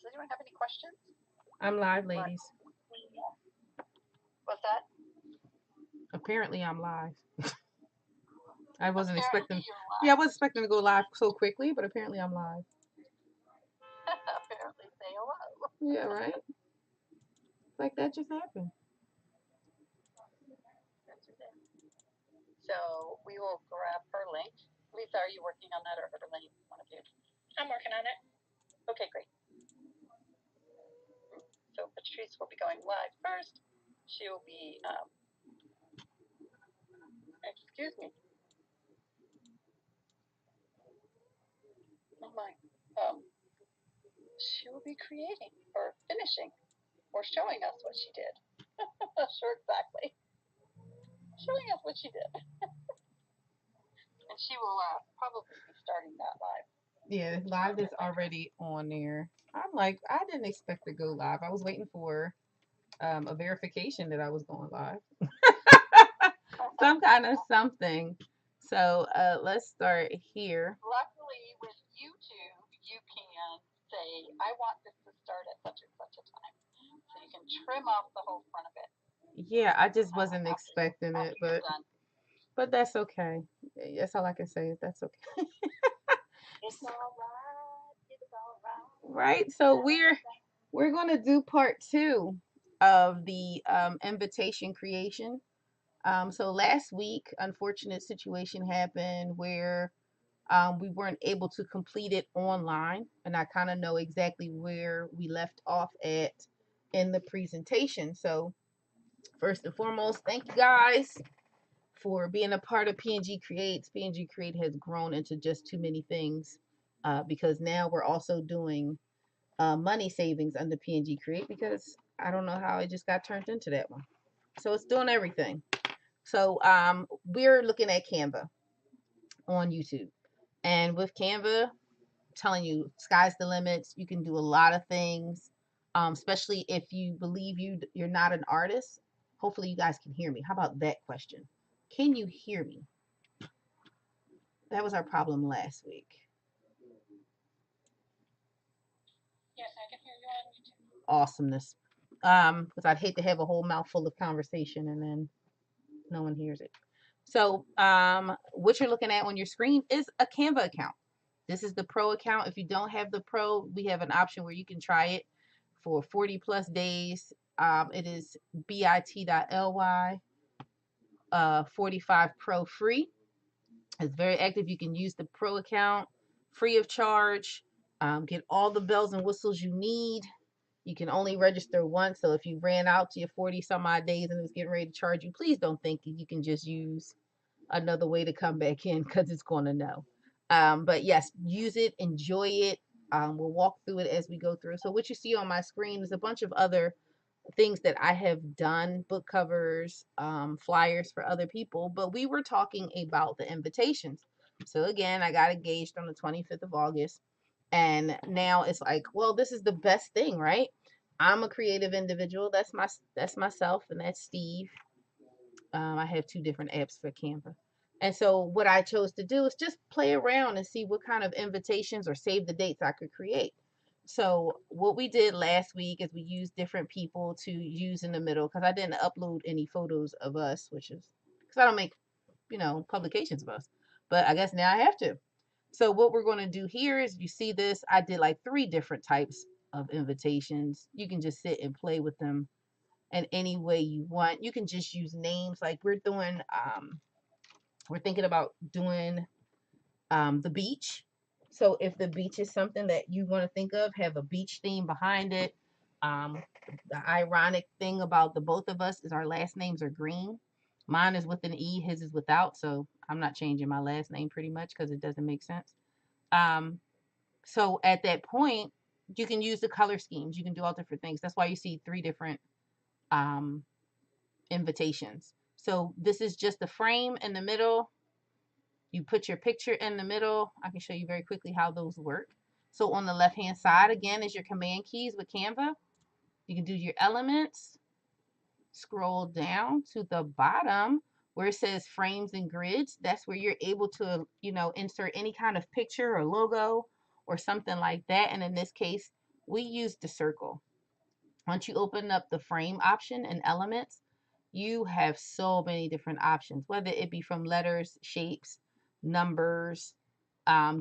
Does anyone have any questions? I'm live, ladies. What's that? Apparently, I'm live. I wasn't Apparently expecting. you're live. Yeah, I wasn't expecting to go live so quickly, but apparently, I'm live. Apparently, say hello. Yeah, right. Like that just happened. So we will grab her link. Lisa, are you working on that, or her link? One of you. I'm working on it. Okay, great. So Patrice will be going live first. She will be. Excuse me. Oh my. She will be creating or finishing or showing us what she did. Not sure exactly. Showing us what she did. And she will probably be starting that live. Yeah, live is already on there. I'm like, I didn't expect to go live. I was waiting for a verification that I was going live. Some kind of something. So let's start here. Luckily, with YouTube, you can say, I want this to start at such and such a time. So you can trim off the whole front of it. Yeah, I just wasn't expecting after it, you're done. but that's okay. That's all I can say is that's okay. It's all right. It's all right. Right. So we're gonna do part 2 of the invitation creation. So last week, unfortunate situation happened where we weren't able to complete it online, and I kind of know exactly where we left off at in the presentation. So first and foremost, thank you guys for being a part of PNG Creates. PNG Create has grown into just too many things because now we're also doing money savings under PNG Create because I don't know how it just got turned into that one. So it's doing everything. So we're looking at Canva on YouTube. And with Canva, I'm telling you, sky's the limits. You can do a lot of things, especially if you believe you're not an artist. Hopefully you guys can hear me. How about that question? Can you hear me? That was our problem last week. Yes, I can hear you on YouTube. Awesomeness. Because I'd hate to have a whole mouthful of conversation and then no one hears it. So, what you're looking at on your screen is a Canva account. This is the pro account. If you don't have the pro, we have an option where you can try it for 40 plus days. It is bit.ly 45 pro free. It's very active. You can use the pro account free of charge. Get all the bells and whistles you need. You can only register once. So if you ran out to your 40 some odd days and it was getting ready to charge you, please don't think you can just use another way to come back in because it's going to know. But yes, use it, enjoy it. We'll walk through it as we go through. So what you see on my screen is a bunch of other things that I have done, book covers, flyers for other people, but we were talking about the invitations. So again, I got engaged on the 25th of August, and now it's like, well, this is the best thing, right? I'm a creative individual. That's myself, and that's Steve. I have 2 different apps for Canva. And so what I chose to do is just play around and see what kind of invitations or save the dates I could create. So what we did last week is we used different people to use in the middle because I didn't upload any photos of us, which is because I don't make, publications of us. But I guess now I have to. So what we're going to do here is you see this, I did like 3 different types of invitations. You can just sit and play with them in any way you want. You can just use names like we're thinking about doing the beach. So if the beach is something that you want to think of, have a beach theme behind it. Um, the ironic thing about the both of us is our last names are green. Mine is with an E, his is without. So I'm not changing my last name pretty much because it doesn't make sense. Um, so at that point, you can use the color schemes. You can do all different things. That's why you see 3 different um, invitations. So this is just the frame in the middle. You put your picture in the middle. I can show you very quickly how those work. So on the left hand side, again, is your command keys with Canva. You can do your elements. Scroll down to the bottom where it says frames and grids. That's where you're able to, insert any kind of picture or logo or something like that. And in this case, we use the circle. Once you open up the frame option in Elements, you have so many different options, whether it be from letters, shapes, numbers,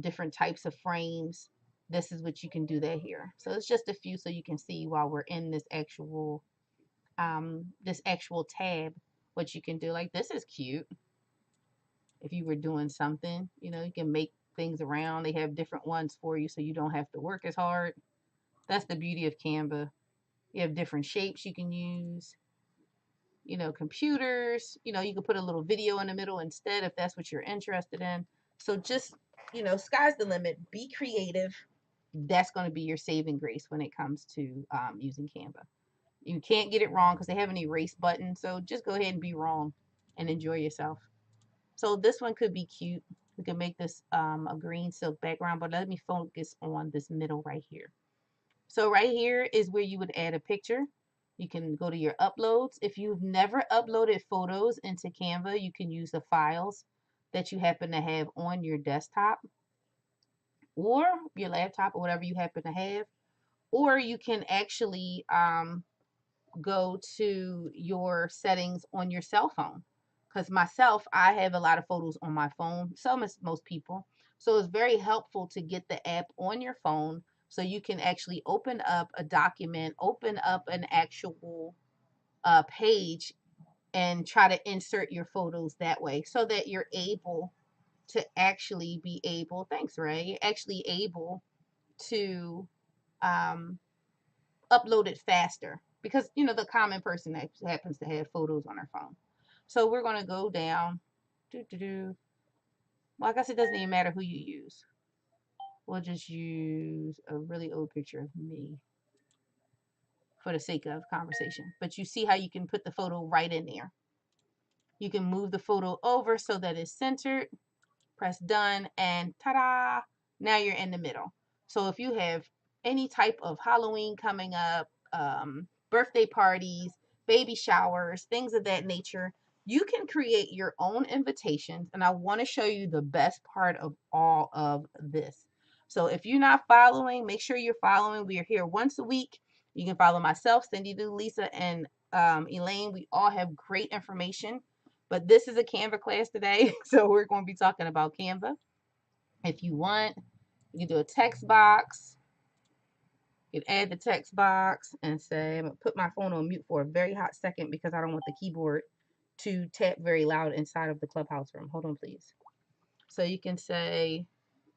different types of frames. This is what you can do there here. So it's just a few so you can see while we're in this actual tab what you can do. Like this is cute. If you were doing something, you can make things around. They have different ones for you so you don't have to work as hard. That's the beauty of Canva. You have different shapes you can use, computers, you can put a little video in the middle instead if that's what you're interested in. So just, sky's the limit. Be creative. That's going to be your saving grace when it comes to using Canva. You can't get it wrong because they have an erase button. So just go ahead and be wrong and enjoy yourself. So this one could be cute. We can make this a green silk background, but let me focus on this middle right here. So right here is where you would add a picture. You can go to your uploads. If you've never uploaded photos into Canva, you can use the files that you happen to have on your desktop or your laptop or whatever you happen to have. Or you can actually go to your settings on your cell phone. Because myself, I have a lot of photos on my phone, so as most people. So it's very helpful to get the app on your phone so you can actually open up a document, open up an actual page, and try to insert your photos that way so that you're able to actually be able, thanks, Ray, you're actually able to um, upload it faster because the common person that happens to have photos on their phone. So we're going to go down. Well, I guess it doesn't even matter who you use. We'll just use a really old picture of me for the sake of conversation. But you see how you can put the photo right in there. You can move the photo over so that it's centered. Press done and ta-da! Now you're in the middle. So if you have any type of Halloween coming up, birthday parties, baby showers, things of that nature, you can create your own invitations. And I want to show you the best part of all of this. So if you're not following, make sure you're following. We are here once a week. You can follow myself, Cindy, Lisa, and Elaine. We all have great information. But this is a Canva class today, so we're going to be talking about Canva. If you want, you can do a text box. You can add the text box and say, I'm going to put my phone on mute for a very hot second because I don't want the keyboard to tap very loud inside of the Clubhouse room. Hold on, please. So you can say,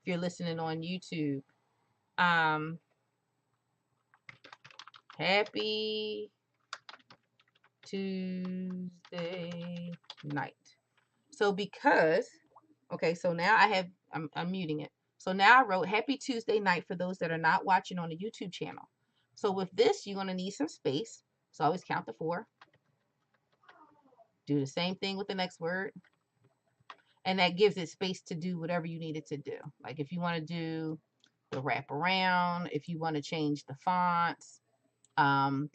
if you're listening on YouTube, happy Tuesday night. So because, okay, so now I'm muting it. So now I wrote happy Tuesday night for those that are not watching on the YouTube channel. So with this, you're going to need some space. So always count to 4. Do the same thing with the next word. And that gives it space to do whatever you need it to do. Like if you want to do the wrap around, if you want to change the fonts,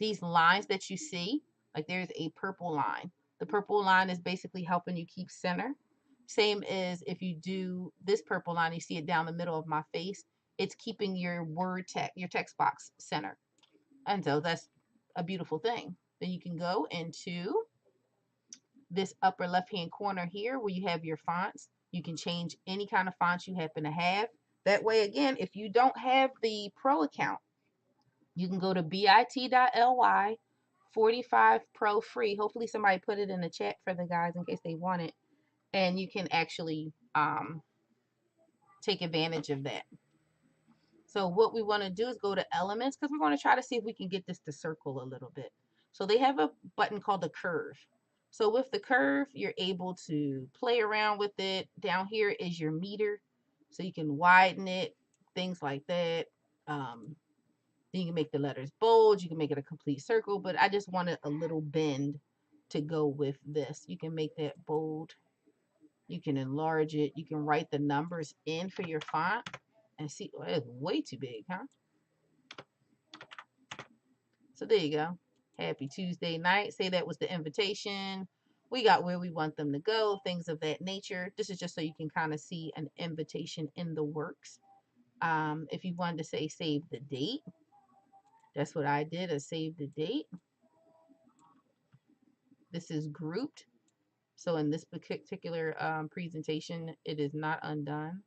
these lines that you see, like there's a purple line. The purple line is basically helping you keep center. Same as if you do this purple line, you see it down the middle of my face. It's keeping your your text box centered. And so that's a beautiful thing. Then you can go into this upper left-hand corner here where you have your fonts. You can change any kind of fonts you happen to have. That way, again, if you don't have the Pro account, you can go to bit.ly 45 Pro free. Hopefully somebody put it in the chat for the guys in case they want it. And you can actually take advantage of that. So what we want to do is go to elements because we're going to try to see if we can get this to circle a little bit. So they have a button called the curve. So with the curve, you're able to play around with it. Down here is your meter. So you can widen it, things like that. You can make the letters bold. You can make it a complete circle. But I just wanted a little bend to go with this. You can make that bold. You can enlarge it. You can write the numbers in for your font. And see, oh, it's way too big, huh? So there you go. Happy Tuesday night. Say that was the invitation. We got where we want them to go, things of that nature. This is just so you can kind of see an invitation in the works. If you wanted to say save the date, That's what I did. I saved the date. This is grouped. So in this particular presentation, it is not undone.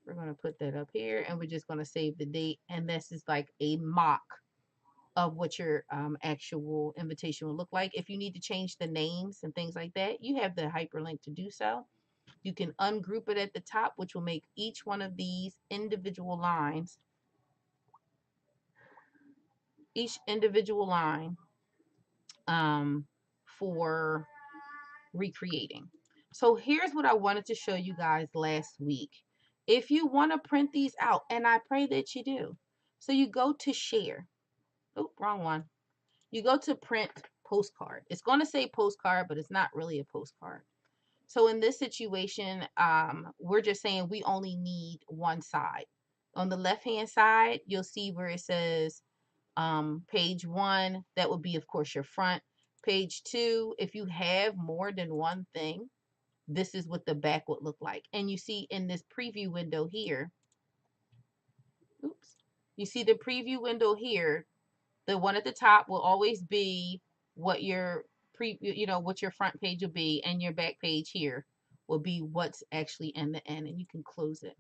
We're going to put that up here and we're just going to save the date. And this is like a mock of what your actual invitation will look like. If you need to change the names and things like that, you have the hyperlink to do so. You can ungroup it at the top, which will make each one of these individual lines, each individual line for recreating. So here's what I wanted to show you guys last week. If you want to print these out, and I pray that you do. So you go to share. Oh, wrong one. You go to print postcard. It's going to say postcard, but it's not really a postcard. So in this situation, we're just saying we only need one side. On the left-hand side, you'll see where it says page 1. That would be, of course, your front. Page 2, if you have more than one thing, this is what the back would look like. And you see in this preview window here, oops, you see the preview window here, the one at the top will always be what your what your front page will be, and your back page here will be what's actually in the end, and you can close it.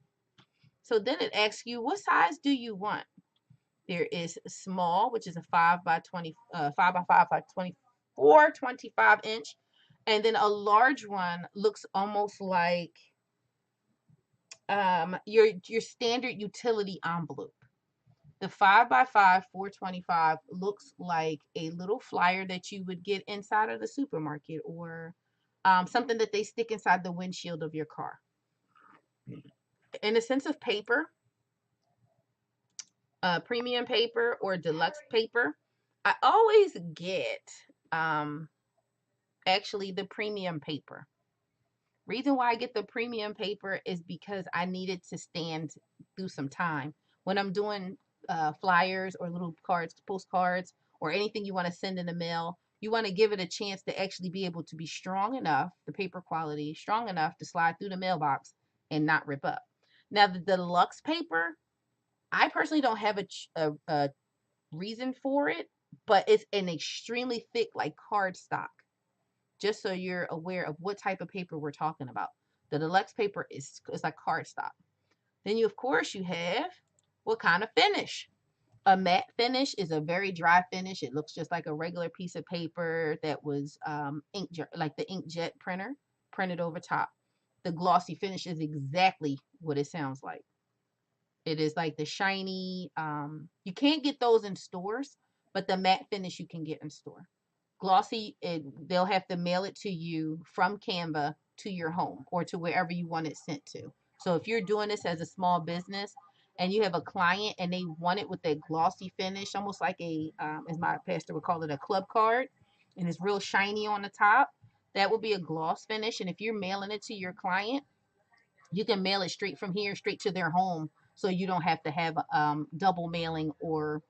So then it asks you, what size do you want? There is small, which is a 5 by 5 by 24, 25 inch. And then a large one looks almost like your standard utility envelope. The 5 by 5 425 looks like a little flyer that you would get inside of the supermarket, or something that they stick inside the windshield of your car. In the sense of paper, premium paper or deluxe paper, I always get actually the premium paper. Reason why I get the premium paper is because I need it to stand through some time. When I'm doing flyers or little cards, postcards, or anything you want to send in the mail, you want to give it a chance to actually be able to be strong enough, the paper quality, strong enough to slide through the mailbox and not rip up. Now, the deluxe paper, I personally don't have a reason for it, but it's an extremely thick, like cardstock. Just so you're aware of what type of paper we're talking about. The deluxe paper is like cardstock. Then you, of course, you have what kind of finish. A matte finish is a very dry finish. It looks just like a regular piece of paper that was like the inkjet printer printed over top. The glossy finish is exactly what it sounds like. It is like the shiny, you can't get those in stores, but the matte finish you can get in store. Glossy, they'll have to mail it to you from Canva to your home or to wherever you want it sent to. So if you're doing this as a small business and you have a client and they want it with that glossy finish, almost like as my pastor would call it, a club card, and it's real shiny on the top, that will be a gloss finish. And if you're mailing it to your client, you can mail it straight from here, straight to their home, so you don't have to have double mailing or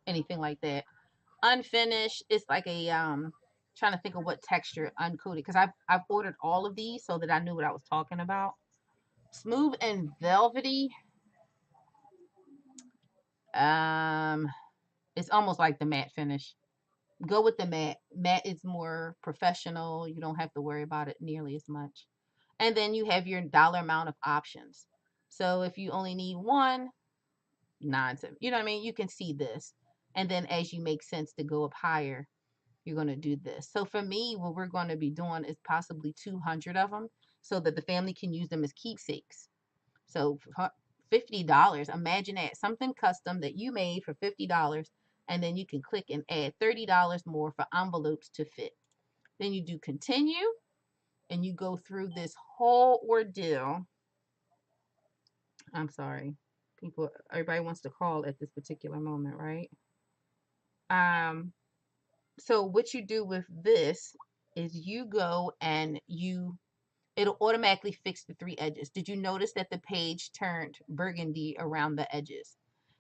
anything like that. Unfinished, it's like a trying to think of what texture. Uncoated, because I've ordered all of these so that I knew what I was talking about. Smooth and velvety, it's almost like the matte finish. Go with the matte. Matte is more professional. You don't have to worry about it nearly as much. And then you have your dollar amount of options. So if you only need one, nonsense. You know what I mean? You can see this. And then as you make sense to go up higher, you're going to do this. So for me, what we're going to be doing is possibly 200 of them so that the family can use them as keepsakes. So $50, imagine that, something custom that you made for $50, and then you can click and add $30 more for envelopes to fit. Then you do continue, and you go through this whole ordeal. I'm sorry. Everybody wants to call at this particular moment, right? So what you do with this is you go and it'll automatically fix the 3 edges. Did you notice that the page turned burgundy around the edges?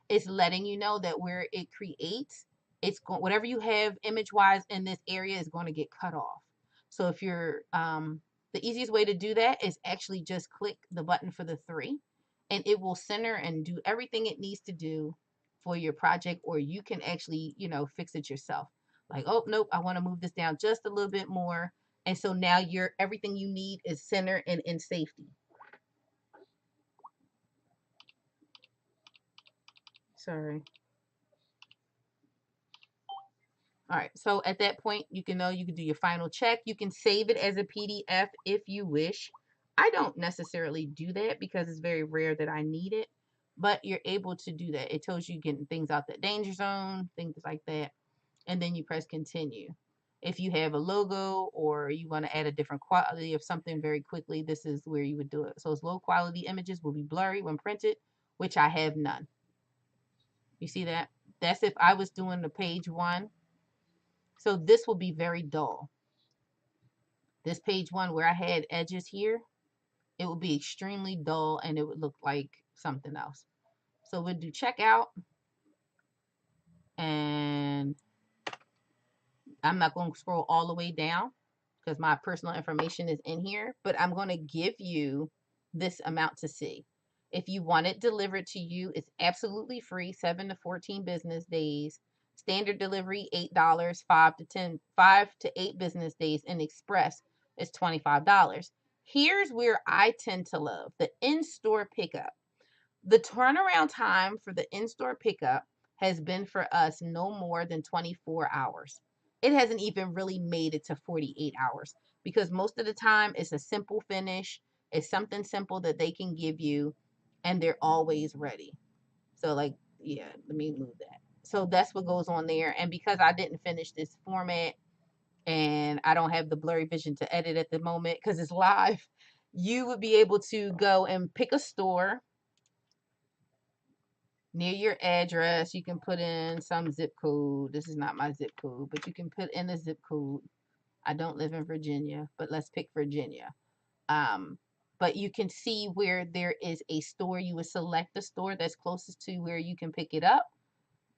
It's letting you know that where it creates, whatever you have image wise in this area is going to get cut off. So if you're the easiest way to do that is actually just click the button for the 3, and it will center and do everything it needs to do for your project, or you can actually, you know, fix it yourself. Like, oh, nope, I want to move this down just a little bit more. And so now everything you need is centered and in safety. Sorry. All right, so at that point, you can do your final check. You can save it as a PDF if you wish. I don't necessarily do that because it's very rare that I need it, but you're able to do that. It tells you getting things out the danger zone, things like that, and then you press continue. If you have a logo or you want to add a different quality of something very quickly, this is where you would do it. So it's low quality images will be blurry when printed, which I have none. You see that? That's if I was doing the page one. So this will be very dull. This page one where I had edges here, it would be extremely dull and it would look like something else. So we'll do checkout, and I'm not going to scroll all the way down because my personal information is in here, but I'm going to give you this amount to see. If you want it delivered to you, it's absolutely free, 7 to 14 business days. Standard delivery, $8, 5 to 8 business days, and express is $25. Here's where I tend to love the in-store pickup. The turnaround time for the in-store pickup has been for us no more than 24 hours. It hasn't even really made it to 48 hours because most of the time it's a simple finish. It's something simple that they can give you and they're always ready. So like, yeah, let me move that. So that's what goes on there. And because I didn't finish this format and I don't have the blurry vision to edit at the moment because it's live, you would be able to go and pick a store near your address. You can put in some zip code. This is not my zip code, but you can put in a zip code. I don't live in Virginia, but let's pick Virginia. But you can see where there is a store. You would select the store that's closest to where you can pick it up.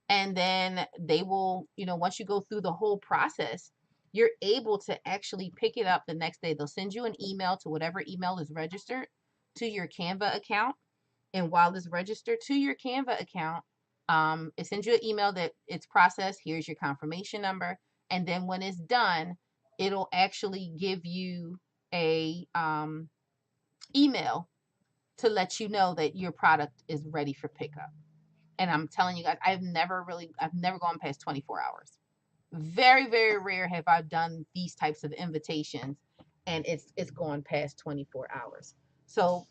And then they will, once you go through the whole process, you're able to actually pick it up the next day. They'll send you an email to whatever email is registered to your Canva account. And while it's registered to your Canva account, it sends you an email that it's processed. Here's your confirmation number. And then when it's done, it'll actually give you a email to let you know that your product is ready for pickup. And I'm telling you guys, I've never gone past 24 hours. Very, very rare have I done these types of invitations and it's gone past 24 hours. So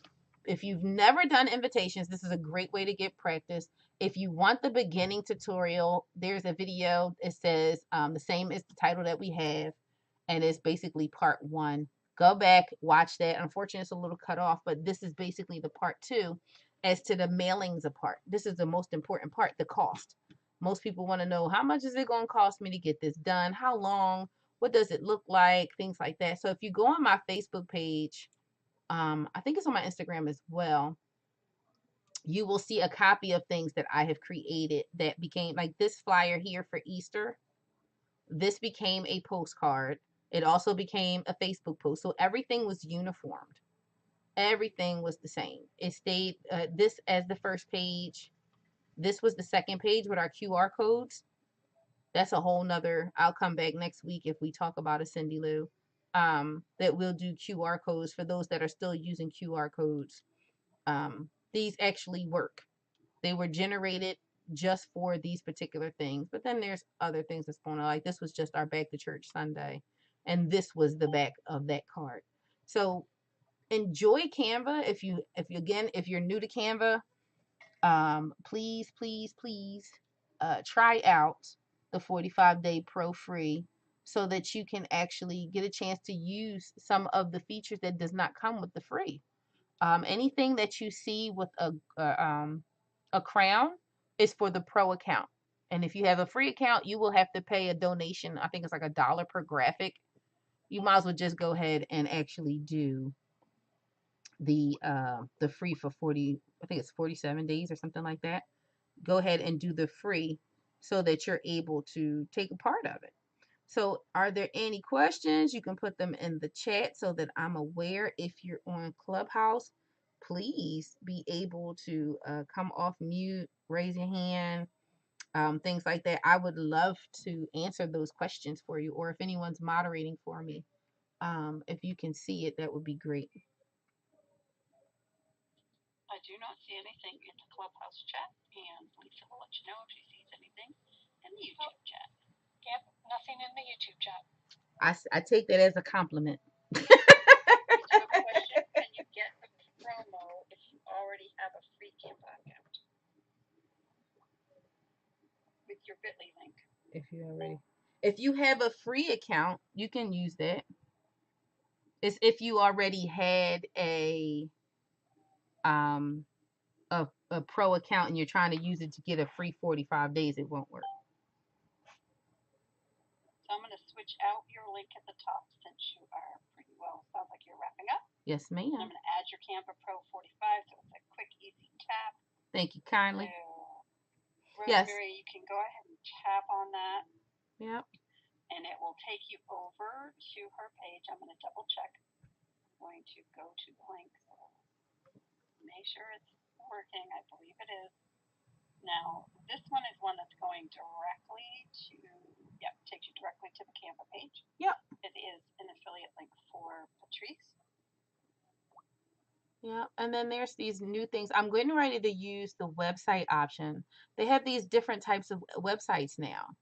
if you've never done invitations, this is a great way to get practice. If you want the beginning tutorial, there's a video. It says the same as the title that we have, and it's basically part 1. Go back, watch that. Unfortunately, it's a little cut off, but this is basically the part 2 as to the mailings apart. This is the most important part, the cost. Most people want to know, how much is it going to cost me to get this done? How long? What does it look like? Things like that. So if you go on my Facebook page, I think it's on my Instagram as well, you will see a copy of things that I have created that became like this flyer here for Easter. This became a postcard. It also became a Facebook post. So everything was uniformed. Everything was the same. It stayed this as the first page. This was the second page with our QR codes. That's a whole nother, I'll come back next week if we talk about a Cindy Lou, that we'll do QR codes for those that are still using QR codes. These actually work. They were generated just for these particular things. But then there's other things that's going on. Like this was just our Back to Church Sunday. And this was the back of that card. So enjoy Canva. If you're new to Canva, please try out the 45-day pro free so that you can actually get a chance to use some of the features that does not come with the free. Anything that you see with a crown is for the pro account. And if you have a free account, you will have to pay a donation. I think it's like $1 per graphic. You might as well just go ahead and actually do the free for 40, I think it's 47 days or something like that. Go ahead and do the free so that you're able to take a part of it. So are there any questions? You can put them in the chat so that I'm aware. If you're on Clubhouse, please be able to come off mute, raise your hand. things like that. I would love to answer those questions for you, or if anyone's moderating for me, if you can see it, that would be great. I do not see anything in the Clubhouse chat, and Lisa will let you know if she sees anything in the YouTube chat. Yep, nothing in the YouTube chat. I take that as a compliment. So a question, can you get a promo if you already have a free Canva account with your Bitly link? If you have a free account, you can use that. It's if you already had a pro account and you're trying to use it to get a free 45 days, it won't work. So I'm going to switch out your link at the top since you are pretty well, sounds like you're wrapping up. Yes, ma'am. And I'm going to add your Canva Pro 45, so it's a quick, easy tap. Thank you kindly. So, Rosemary, yes. You can go ahead and tap on that. Yep. And it will take you over to her page. I'm going to double check. I'm going to go to the link. So make sure it's working. I believe it is. Now, this one is one that's going directly to, takes you directly to the Canva page. Yep. It is an affiliate link for Patrice. Yeah, and then there's these new things. I'm getting ready to use the website option. They have these different types of websites now.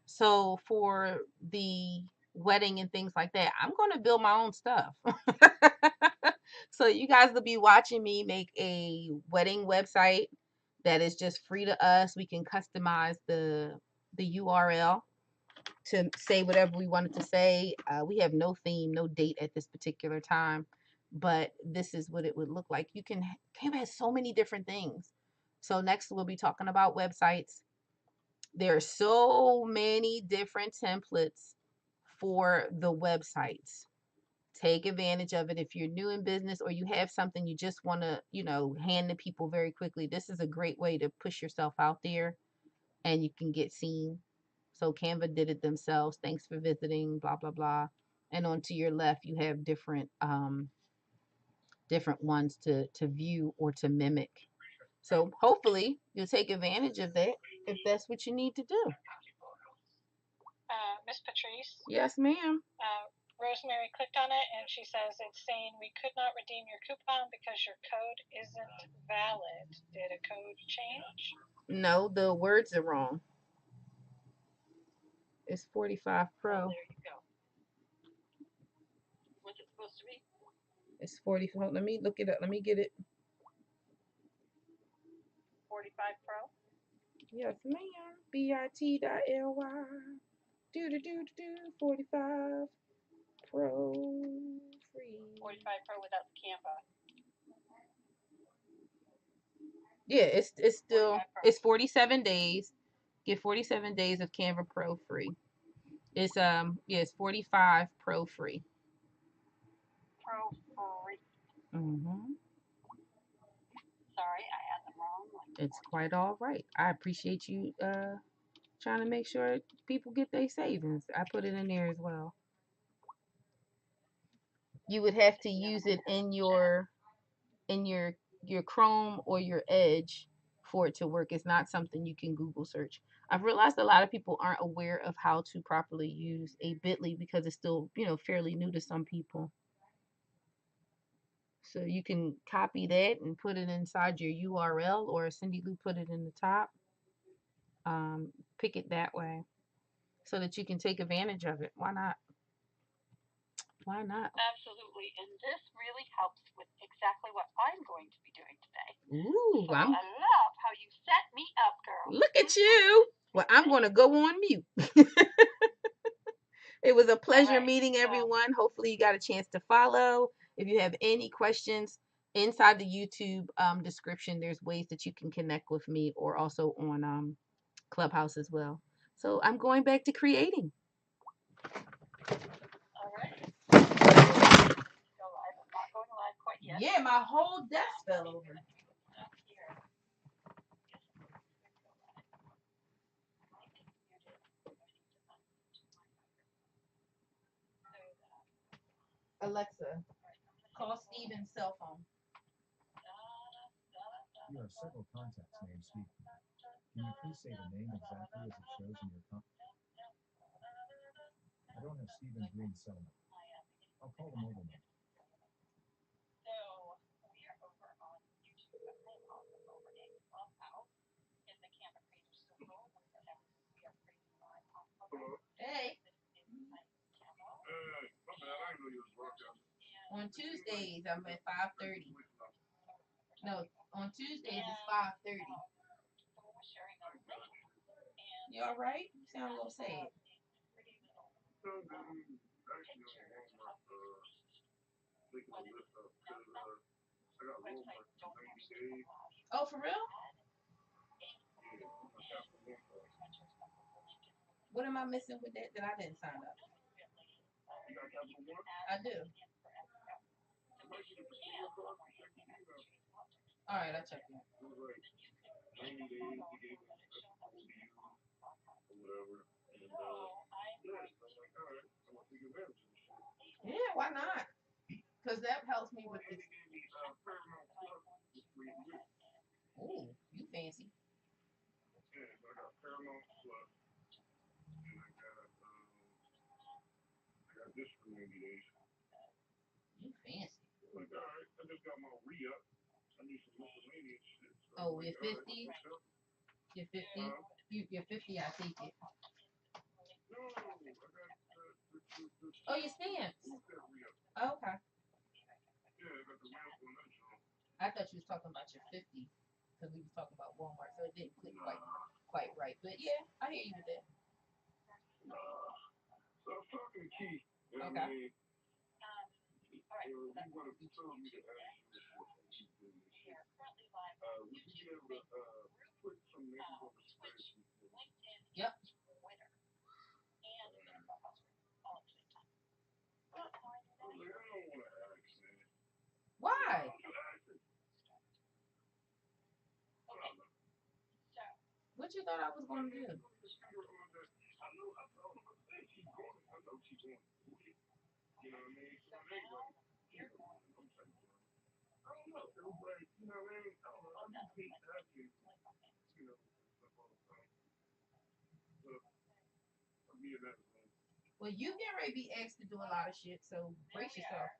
So for the wedding and things like that, I'm going to build my own stuff. So you guys will be watching me make a wedding website that is just free to us. We can customize the URL to say whatever we wanted to say. We have no theme, no date at this particular time, but this is what it would look like. Canva has so many different things. So next we'll be talking about websites. There are so many different templates for the websites. Take advantage of it. If you're new in business or you have something you just want to, hand to people very quickly, this is a great way to push yourself out there and you can get seen. So Canva did it themselves. Thanks for visiting, blah, blah, blah. And on to your left, you have different ones to view or to mimic. So hopefully you'll take advantage of that if that's what you need to do. Miss Patrice? Yes, ma'am. Rosemary clicked on it and she says it's saying we could not redeem your coupon because your code isn't valid. Did a code change? No, the words are wrong. It's 45 Pro. Oh, there you go. What's it supposed to be? It's 45. Let me look it up. Let me get it. 45 Pro? Yes, ma'am. bit.ly. 45 Pro free. 45 Pro without the Canva. Yeah, it's still it's 47 days. Get 47 days of Canva Pro free. It's it's 45 Pro free. Pro free. Mhm. Sorry, I had them wrong. It's quite all right. I appreciate you trying to make sure people get their savings. I put it in there as well. You would have to use it in your Chrome or your Edge for it to work. It's not something you can Google search. I've realized a lot of people aren't aware of how to properly use a Bitly because it's still, fairly new to some people. So you can copy that and put it inside your URL, or Cindy Lou put it in the top. Pick it that way so that you can take advantage of it. Why not? Why not? Absolutely. And this really helps with exactly what I'm going to be doing today. Ooh, so I love how you set me up, girl. Look at you. Well, I'm going to go on mute. It was a pleasure meeting everyone. Hopefully you got a chance to follow. If you have any questions, inside the YouTube description, there's ways that you can connect with me, or also on Clubhouse as well. So I'm going back to creating. All right. Go live. I'm not going live quite yet. Yeah, my whole desk fell over. Alexa, call Steven's cell phone. You have several contacts named Steve. Can you please say the name exactly as it shows in your I don't have Stephen Green settlement. I'll call the mobile number. So we are over on YouTube. I'm also over in Clubhouse in the Canva Creators Circle. We are pretty live on Clubhouse. Hey. This is my channel. On Tuesdays, I'm at 5:30. No, on Tuesdays it's 5:30. So we're sharing a link. And You all right? You sound a little sad. pretty little pictures of Oh, for real? What am I missing with that I didn't sign up? I do. All right, I'll check it. Yeah, why not? Because that helps me with this. Ooh, you fancy. You fancy. Oh, you're 50? You're 50? You're 50, I take it. Oh, your stamps. Oh, okay. I thought you was talking about your 50 because we was talking about Walmart, so it didn't click quite right. But yeah, I hear you with that. Okay. Yep. Why? What you thought I was going to do? Well, you get ready to be asked to do a lot of shit, so brace yourself.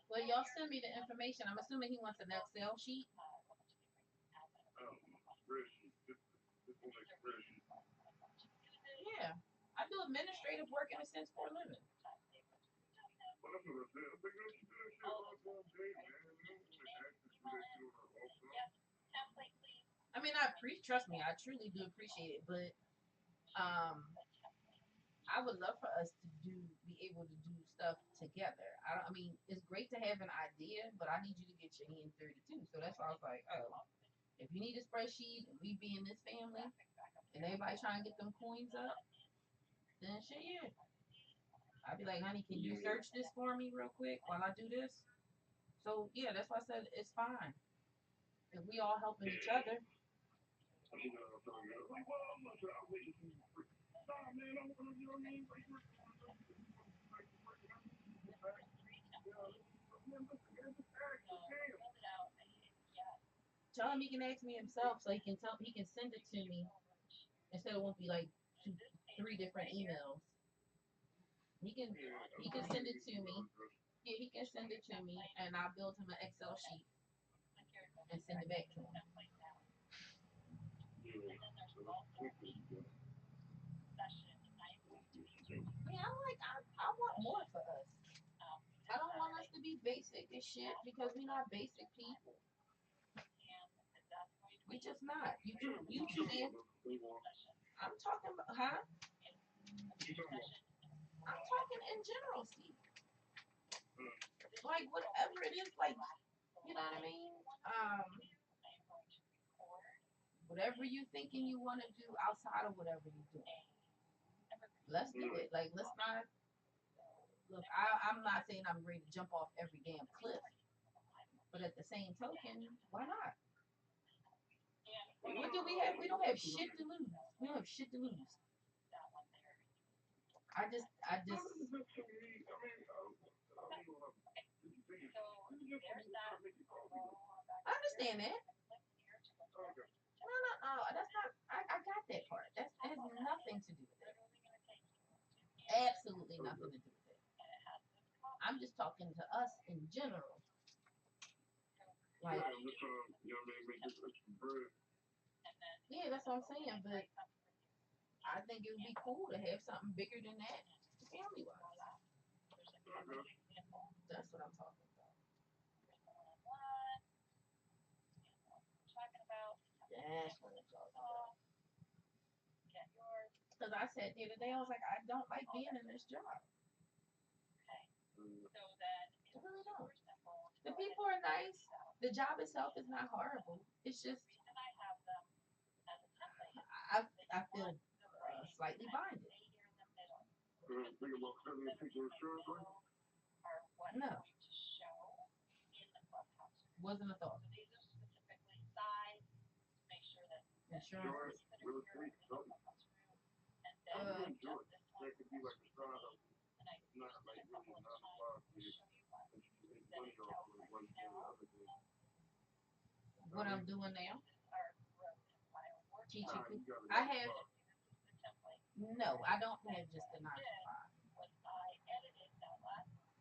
Well, y'all send me the information. I'm assuming he wants an Excel sheet. Yeah, I do administrative work in a sense for a living. I mean, trust me, I truly do appreciate it, but I would love for us to be able to do stuff together. I mean, it's great to have an idea, but I need you to get your hand dirty too. So that's why I was like, oh, if you need a spreadsheet and we be in this family and everybody trying to get them coins up, then shit, yeah. I'd be like, honey, can you search this for me real quick while I do this? So yeah, that's why I said it's fine. If we all helping each other. Tell him he can ask me himself so he can send it to me instead of won't be like 3 different emails. He can send it to me. Yeah, he can send it to me and I'll build him an Excel sheet and send it back to him. Yeah, I want more for us. I don't want us to be basic as shit because we're not basic people. We just not. You two did. I'm talking about, huh? I'm talking in general, Steve. Like whatever it is, like, you know what I mean? Whatever you thinking you want to do outside of whatever you do, let's do it. Like, let's not. Look, I'm not saying I'm ready to jump off every damn cliff, but at the same token, why not? What do we have? We don't have shit to lose. We don't have shit to lose. I just. So there's that. I understand that. No. That's not. I got that part. That has nothing to do with it. Absolutely nothing to do with it. I'm just talking to us in general. Like, yeah, that's what I'm saying. But I think it would be cool to have something bigger than that, family wise. That's what I'm talking about. That's what I'm talking about. Because I said the other day, I was like, I don't like being in this job. I really don't. The people are nice. The job itself is not horrible. It's just I feel slightly binded. No, wasn't a thought. Insurance. What I'm doing now, teaching. I have no. I don't have just a 9 to 5.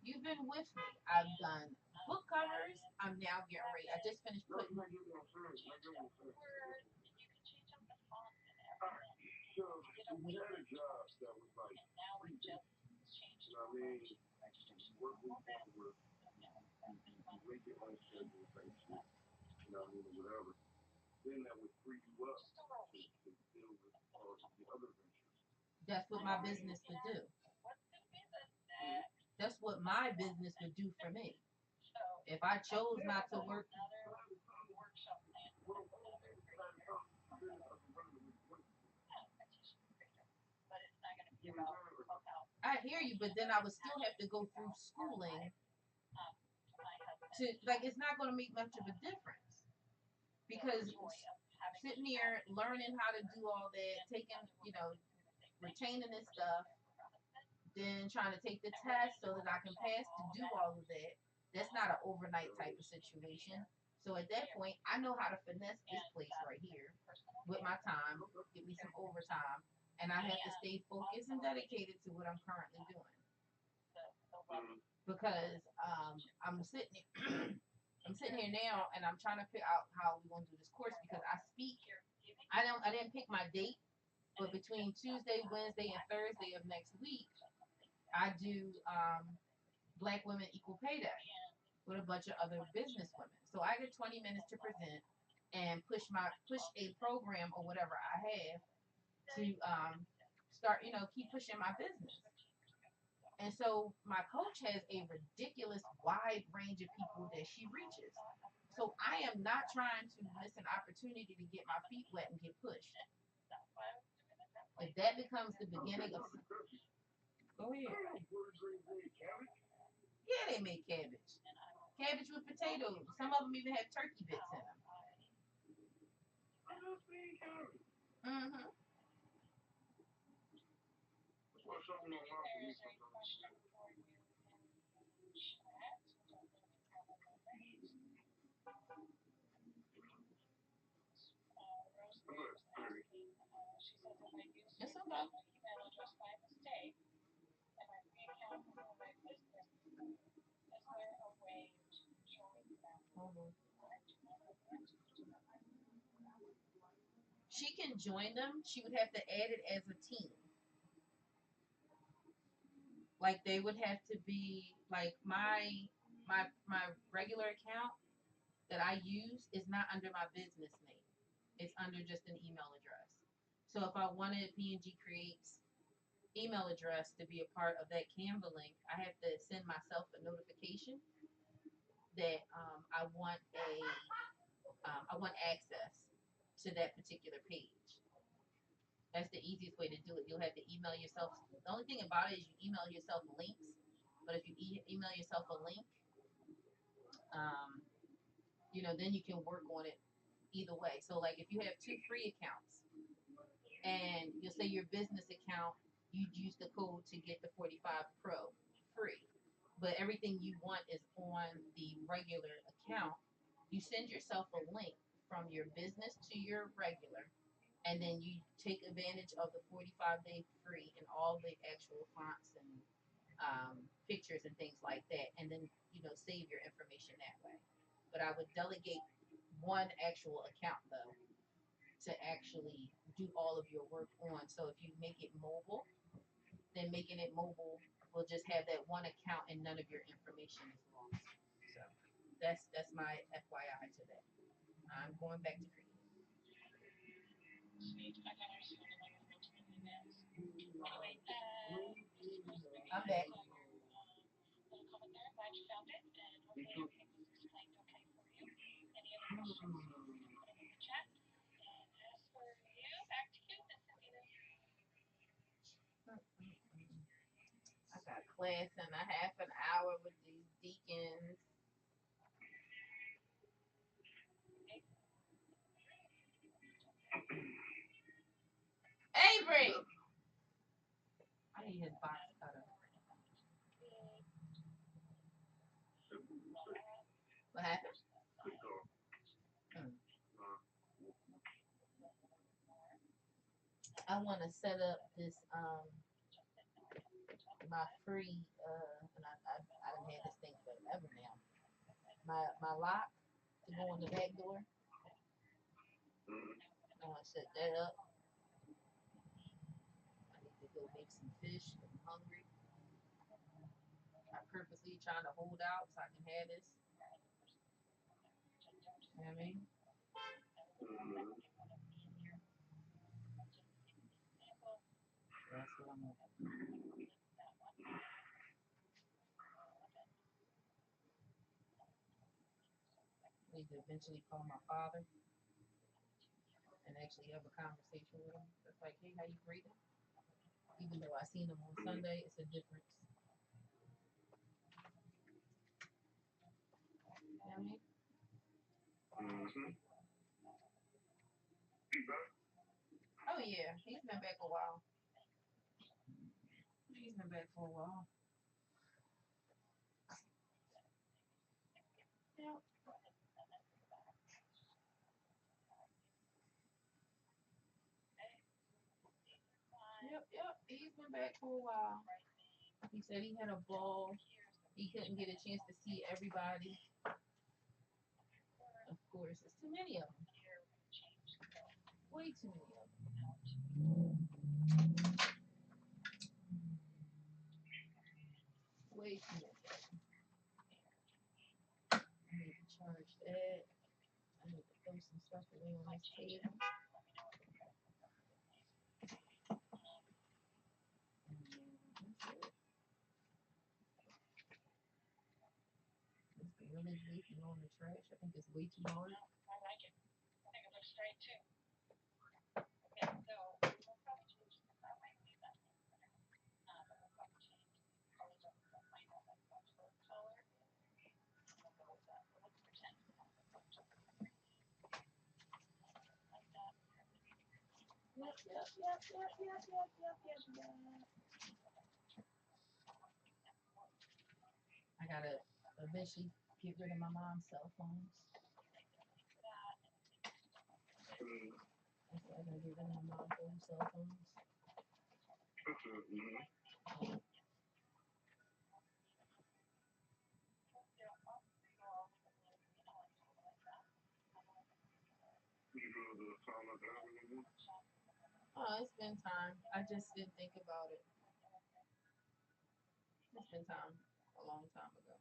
You've been with me. I've done book covers. I'm now getting ready. I just finished putting. That's what my business would do. That's what my business would do for me. If I chose not to work, I hear you, but then I would still have to go through schooling to like. It's not going to make much of a difference because sitting here learning how to do all that, taking, retaining this stuff, then trying to take the test so that I can pass to do all of that. That's not an overnight type of situation. So at that point, I know how to finesse this place right here with my time, give me some overtime, and I have to stay focused and dedicated to what I'm currently doing. Because I'm sitting I'm sitting here now and I'm trying to figure out how we're gonna do this course because I speak. I didn't pick my date, but between Tuesday, Wednesday, and Thursday of next week, I do Black Women Equal Pay Day with a bunch of other business women. So I get 20 minutes to present and push a program or whatever I have to start, keep pushing my business. And so my coach has a ridiculous wide range of people that she reaches. So I am not trying to miss an opportunity to get my feet wet and get pushed. If that becomes the beginning of, go ahead. Yeah, they make cabbage. Cabbage with potatoes. Some of them even have turkey bits in them. Mm-hmm. It's okay. Mhm. She can join them. She would have to add it as a team. Like they would have to be like my regular account that I use is not under my business name. It's under just an email address. So if I wanted PNG Creates email address to be a part of that Canva link, I have to send myself a notification that I want access to that particular page. That's the easiest way to do it. You'll have to email yourself. The only thing about it is you email yourself links. But if you email yourself a link, then you can work on it either way. So like if you have two free accounts and you'll say your business account, you'd use the code to get the 45 Pro free. But everything you want is on the regular account. You send yourself a link from your business to your regular, and then you take advantage of the 45-day free and all the actual fonts and pictures and things like that, and then save your information that way. But I would delegate one actual account though to actually do all of your work on. So if you make it mobile, then making it mobile will just have that one account and none of your information is lost. So that's my FYI to that. I'm going back to creative. I'm back. I got class in a half an hour with these deacons. Avery! I need his box cutter. What happened? I want to set up this my free and I done had this thing forever now. My lock to go on the back door. I want to set that up. I need to go make some fish. I'm hungry. I'm purposely trying to hold out so I can have this. You know what I mean? That's what I'm gonna do. I need to eventually call my father and actually have a conversation with him. It's like, hey, how you breathing? Even though I seen him on Sunday, it's a difference. You know what I mean? Oh yeah, he's been back a while. He's been back for a while. Yep. Yep. He's been back for a while. He said he had a ball. He couldn't get a chance to see everybody. Of course, it's too many of them. Way too many of them. Way too many of them. I need to charge that. I need to throw some stuff away on this table. This really leaking on the trash. I think it's way too hard. I like it. I think it looks great too. Okay, so we'll probably change the color. We'll probably change the colors of the final color. We'll go with that. Let's pretend. Like that. Yep. I gotta eventually get rid of my mom's cell phones. I said I gotta get rid of my mom's old cell phones. Oh, it's been time. I just didn't think about it. It's been time. A long time ago.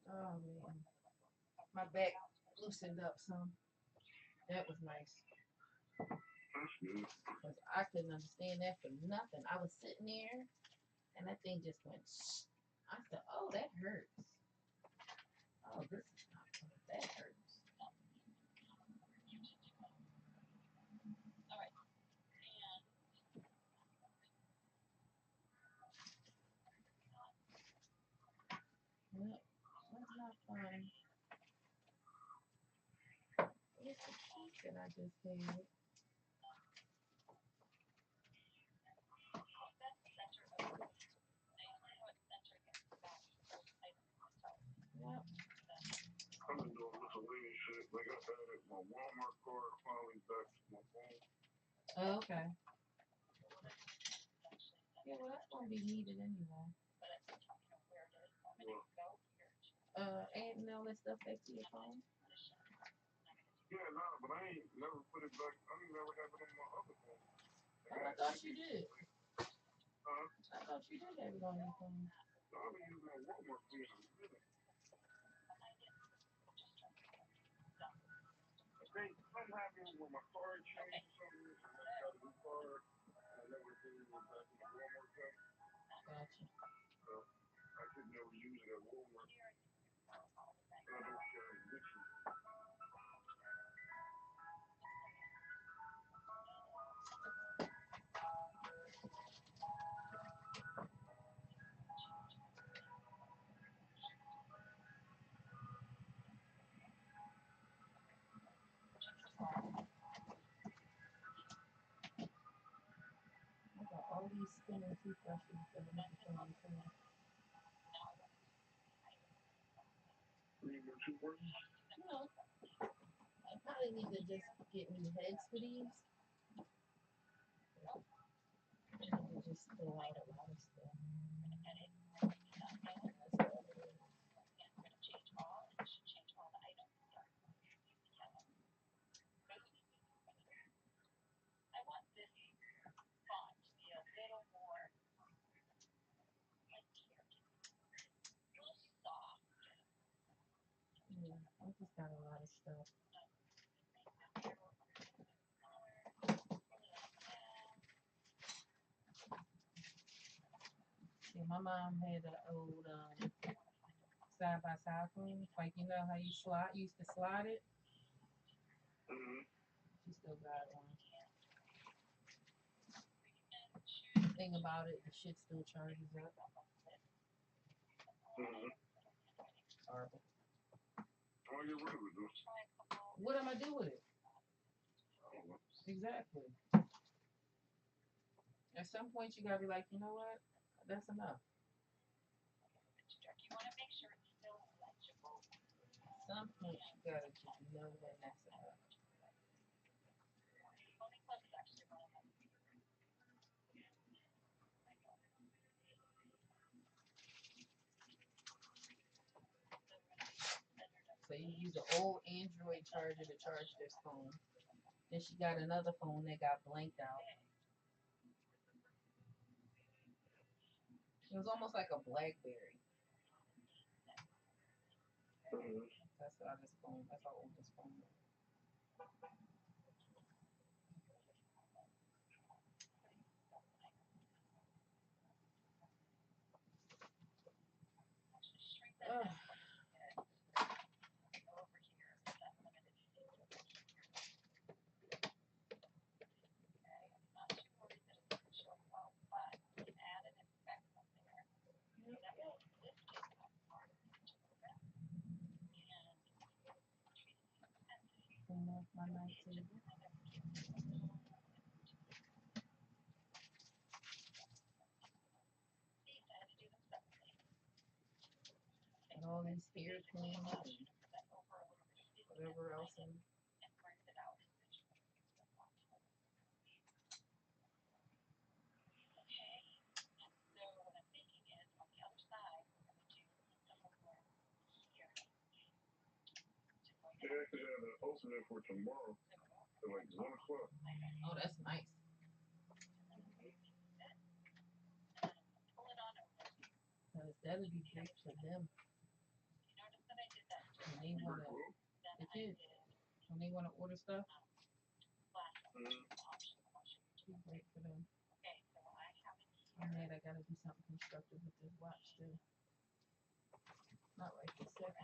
Oh man. My back loosened up some. That was nice. That's good. Because I couldn't understand that for nothing. I was sitting there and that thing just went. I said, "Oh, that hurts. Oh, this is not good. That hurts." Yep, that's not fun. It's a piece that I just had. Yep. I've been doing miscellaneous shit. Like I added my Walmart card finally back to my phone. Oh, okay. Yeah, well, that's gonna be needed anyway. Adding all that stuff back to your phone. Yeah, nah, but I ain't never put it back. I ain't never have it on my other phone. Oh, I thought you did. Huh? I thought you did have it on your phone. So I've been using my Walmart being a minute. I think something happened with my card changed or something, and I got a new card, and I never put it back in the Walmart account. Gotcha. So I could never use it at Walmart. And I don't share it with you. I got all these spinning toothbrushes that I'm going to phone. Need more toothbrushes? No, I probably need to just get new heads for these. I need to just throw out a lot of stuff. That's all it is. Yeah, I just got a lot of stuff. Yeah, my mom had an old side by side phone. Like you know how you used to slide it? Mm-hmm. She still got one. The thing about it, the shit still charges up. Mm-hmm. Horrible. Why get rid of it, though? What am I do with it? I don't know. Exactly. At some point, you gotta be like, you know what? That's enough. At some point, you gotta just know when that's enough. So you use an old Android charger to charge this phone. Then she got another phone that got blanked out. It was almost like a BlackBerry. Mm-hmm. That's how this phone. That's how old this phone is. Ugh. Clean off my night table. And all these hair cleans and whatever else in. They actually had an opening for tomorrow at like 1 o'clock. Oh, that's nice. Because that'll be great for them. And they want to, the kids, when they want to order stuff, be great for them. I'm mad I gotta do something constructive with this watch too. Not right this second.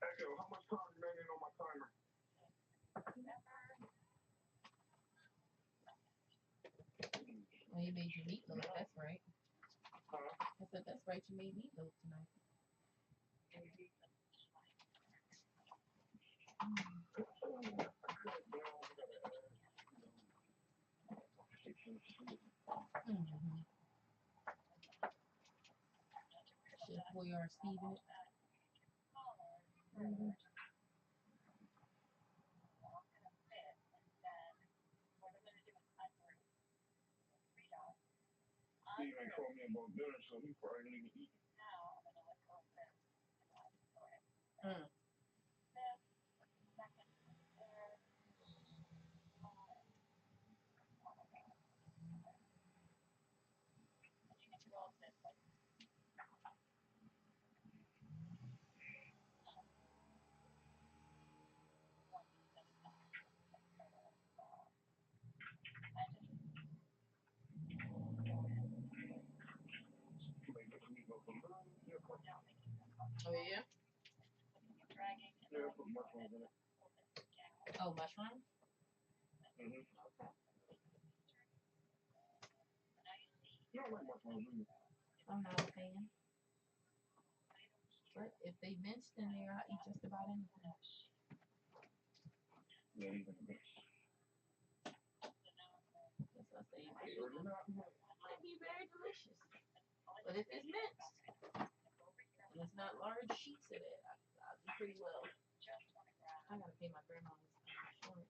Echo, how much time remaining on my timer? Well, you made your meatloaf, that's right. Huh? I said, that's right, you made meatloaf tonight. Mm-hmm. Chef Boyardee Steven. Mm-hmm. Steve ain't told me about dinner, so he probably didn't even eat. Mm. Make this meatloaf a little different. Oh, yeah? Yeah, put mushrooms in it. Oh, mushroom? Mm-hmm. Okay. You don't like mushrooms, do you? I'm not a fan. But if they minced in there, I'll eat just about anything. Yeah, even a mix. That's what I say. It might be very delicious. But if it's minced, and it's not large sheets of it, I'll do pretty well. I gotta pay my grandma's insurance.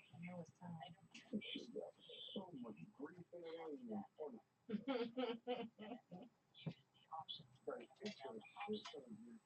I know it's time. She got so much grief in it, ain't even funny. Like, it's a shit ton of grief.